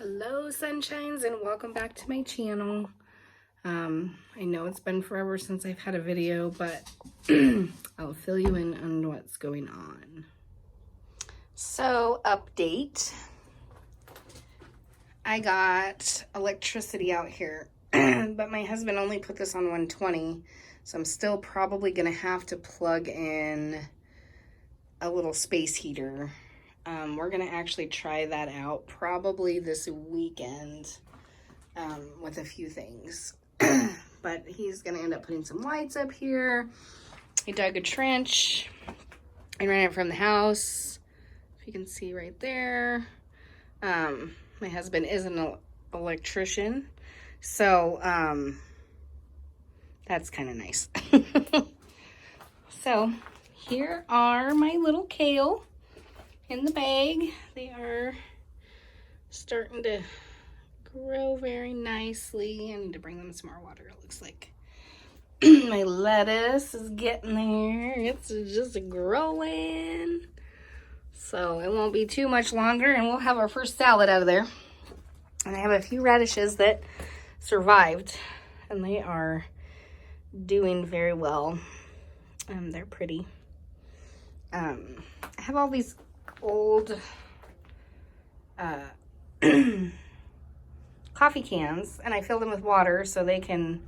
Hello sunshines and welcome back to my channel. I know it's been forever since I've had a video, but I'll fill you in on what's going on. So, update. I got electricity out here, but my husband only put this on 120, so I'm still probably gonna have to plug in a little space heater. We're gonna actually try that out probably this weekend with a few things. But he's gonna end up putting some lights up here. He dug a trench and ran it from the house. If you can see right there. My husband is an electrician, so that's kind of nice. So here are my little kale in the bag. They are starting to grow very nicely. I need to bring them some more water, it looks like. My lettuce is getting there. It's just growing. So it won't be too much longer and we'll have our first salad out of there. And I have a few radishes that survived and they are doing very well. They're pretty. I have all these old coffee cans and I fill them with water so they can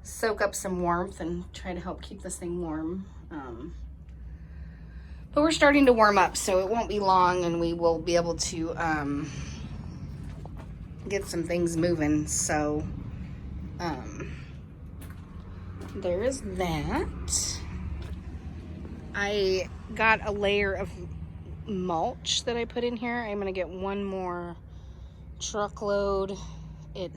soak up some warmth and try to help keep this thing warm. But we're starting to warm up, so it won't be long and we will be able to get some things moving. So there is that. I got a layer of mulch that I put in here. I'm gonna get one more truckload. It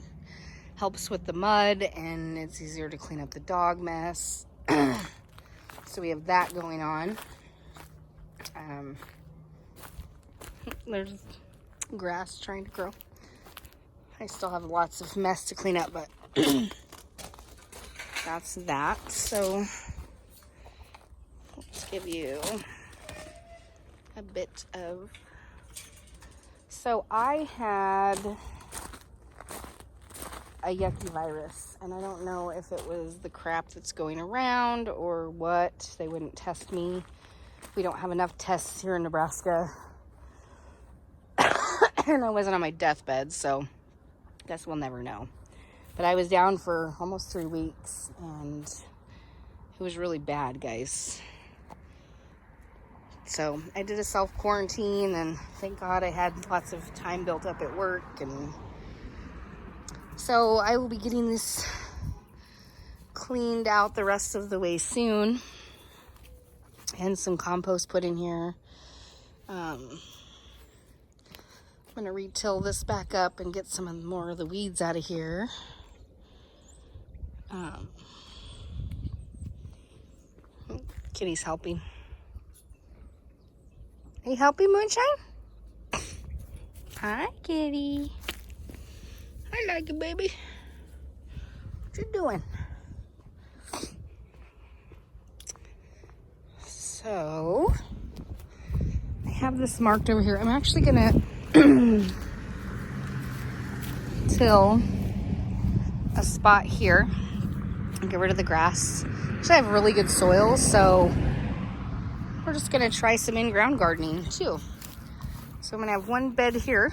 helps with the mud and it's easier to clean up the dog mess. So we have that going on. There's grass trying to grow. I still have lots of mess to clean up, but that's that. So let's give you a bit of, so I had a yucky virus and I don't know if it was the crap that's going around or what. They wouldn't test me. We don't have enough tests here in Nebraska. And I wasn't on my deathbed, so I guess we'll never know. But I was down for almost 3 weeks and it was really bad, guys. So I did a self-quarantine and thank God I had lots of time built up at work. And so I will be getting this cleaned out the rest of the way soon. And some compost put in here. I'm going to re-till this back up and get some more of the weeds out of here. Kitty's helping. Are you helping, Moonshine? Hi, kitty. I like you, baby. What you doing? So, I have this marked over here. I'm actually gonna till a spot here and get rid of the grass. Actually, I have really good soil, so we're just gonna try some in-ground gardening too. So I'm gonna have one bed here,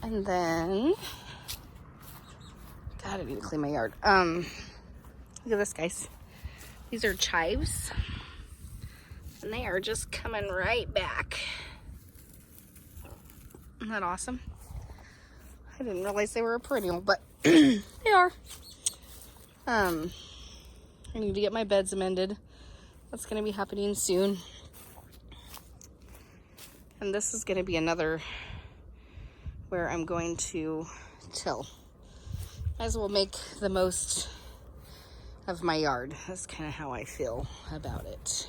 and then, God, I need to clean my yard. Look at this, guys. These are chives. And they are just coming right back. Isn't that awesome? I didn't realize they were a perennial, but they are. I need to get my beds amended. That's going to be happening soon. And this is going to be another where I'm going to till. Might as well make the most of my yard. That's kind of how I feel about it.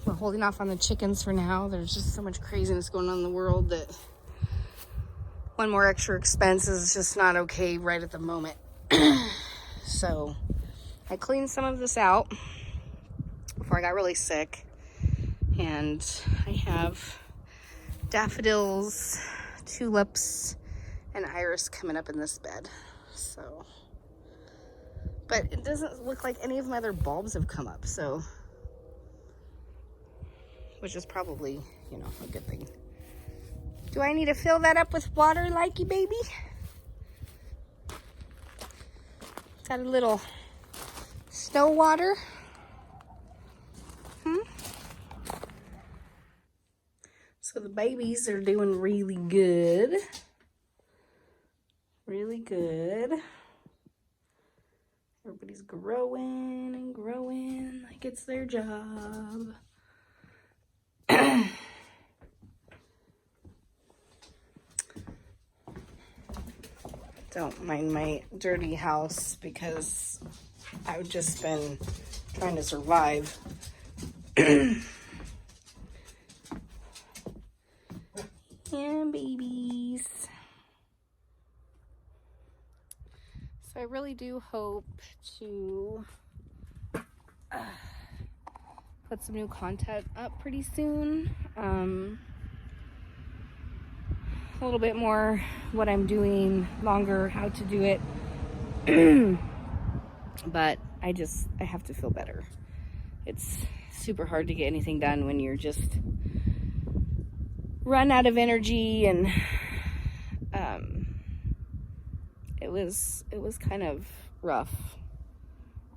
We're holding off on the chickens for now. There's just so much craziness going on in the world that one more extra expense is just not okay right at the moment. So I cleaned some of this out before I got really sick And I have daffodils, tulips, and iris coming up in this bed. So, but it doesn't look like any of my other bulbs have come up, so, which is probably, you know, a good thing. Do I need to fill that up with water, likey baby? Got a little snow water. So the babies are doing really good. Really good. Everybody's growing and growing like it's their job. Don't mind my dirty house because I've just been trying to survive. Yeah, babies. So I really do hope to put some new content up pretty soon. A little bit more what I'm doing, longer how to do it. But I have to feel better. It's super hard to get anything done when you're just run out of energy, and it was kind of rough.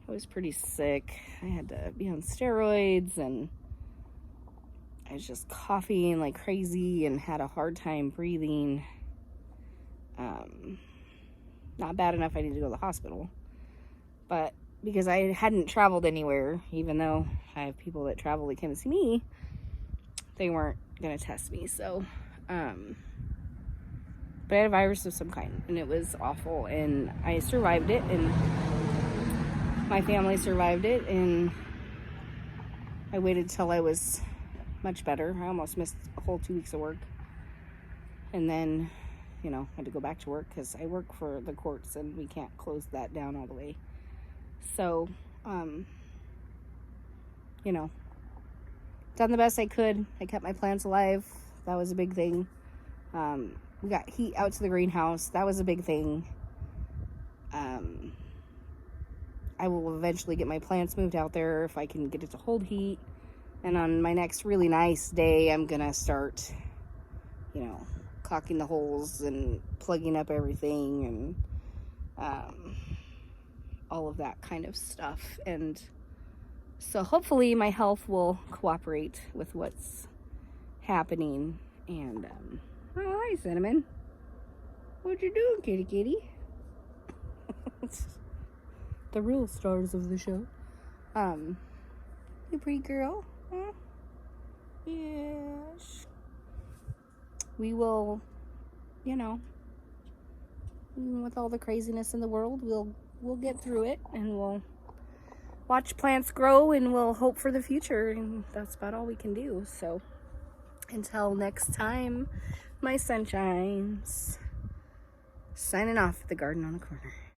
I was pretty sick. I had to be on steroids, and I was just coughing like crazy and had a hard time breathing. Not bad enough I needed to go to the hospital, but because I hadn't traveled anywhere, even though I have people that travel that came to see me, they weren't gonna test me. So but I had a virus of some kind, and it was awful, and I survived it, and my family survived it, and I waited till I was much better. I almost missed a whole 2 weeks of work, and then, you know, had to go back to work because I work for the courts and we can't close that down all the way. So, you know, done the best I could. I kept my plants alive. That was a big thing. We got heat out to the greenhouse. That was a big thing. I will eventually get my plants moved out there if I can get it to hold heat. And on my next really nice day, I'm gonna start, you know, caulking the holes and plugging up everything, and all of that kind of stuff. And so hopefully my health will cooperate with what's happening. And oh, hi, Cinnamon. What you doing, kitty kitty? The real stars of the show. You pretty girl. Huh? Yes. We will, you know, even with all the craziness in the world, we'll get through it, and we'll watch plants grow, and we'll hope for the future, and that's about all we can do. So until next time, my sunshines, signing off at the garden on the corner.